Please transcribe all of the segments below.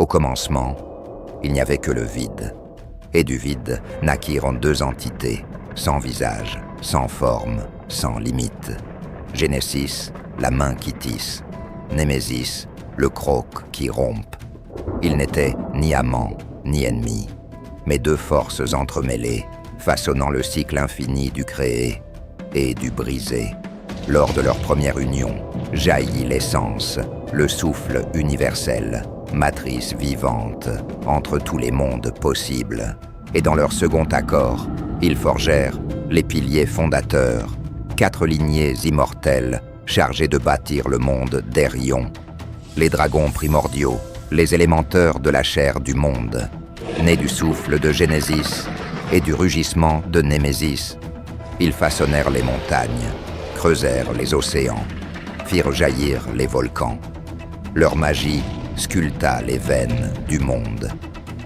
Au commencement, il n'y avait que le vide. Et du vide naquirent deux entités, sans visage, sans forme, sans limite. Genesis, la main qui tisse. Némésis, le croc qui rompt. Ils n'étaient ni amants, ni ennemis, mais deux forces entremêlées, façonnant le cycle infini du créé et du brisé. Lors de leur première union, jaillit l'essence, le souffle universel, matrice vivante entre tous les mondes possibles. Et dans leur second accord, ils forgèrent les piliers fondateurs, 4 lignées immortelles chargées de bâtir le monde d'Airion. Les dragons primordiaux, les élémenteurs de la chair du monde, nés du souffle de Genesis et du rugissement de Némésis. Ils façonnèrent les montagnes, creusèrent les océans, firent jaillir les volcans. Leur magie sculpta les veines du monde.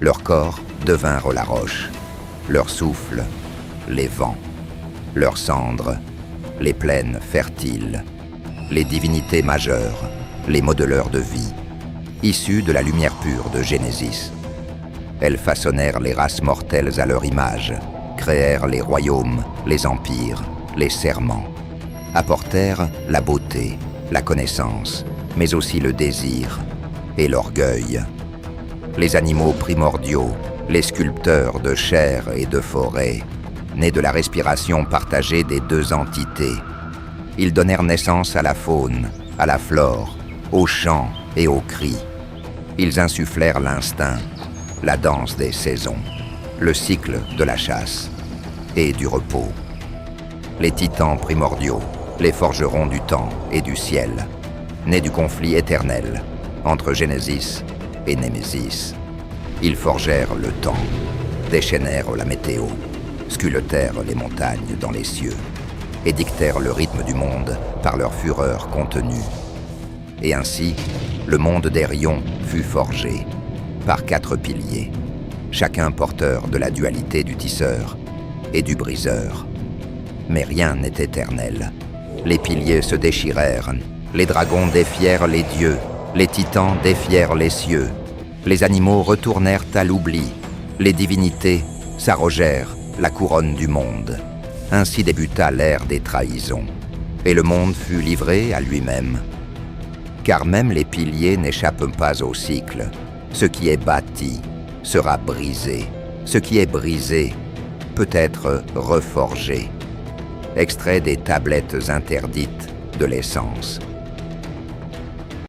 Leurs corps devinrent la roche, leur souffle, les vents, leurs cendres, les plaines fertiles, les divinités majeures, les modeleurs de vie, issus de la lumière pure de Genesis. Elles façonnèrent les races mortelles à leur image, créèrent les royaumes, les empires, les serments, apportèrent la beauté, la connaissance, mais aussi le désir et l'orgueil. Les animaux primordiaux, les sculpteurs de chair et de forêt, nés de la respiration partagée des deux entités. Ils donnèrent naissance à la faune, à la flore, aux chants et aux cris. Ils insufflèrent l'instinct, la danse des saisons, le cycle de la chasse et du repos. Les titans primordiaux, les forgerons du temps et du ciel, nés du conflit éternel entre Genesis et Némésis. Ils forgèrent le temps, déchaînèrent la météo, sculptèrent les montagnes dans les cieux et dictèrent le rythme du monde par leur fureur contenue. Et ainsi, le monde d'Airion fut forgé par 4 piliers, chacun porteur de la dualité du tisseur et du briseur. Mais rien n'est éternel. Les piliers se déchirèrent, les dragons défièrent les dieux, les titans défièrent les cieux, les animaux retournèrent à l'oubli, les divinités s'arrogèrent la couronne du monde. Ainsi débuta l'ère des trahisons, et le monde fut livré à lui-même. Car même les piliers n'échappent pas au cycle. Ce qui est bâti sera brisé. Ce qui est brisé peut être reforgé. Extrait des tablettes interdites de l'essence.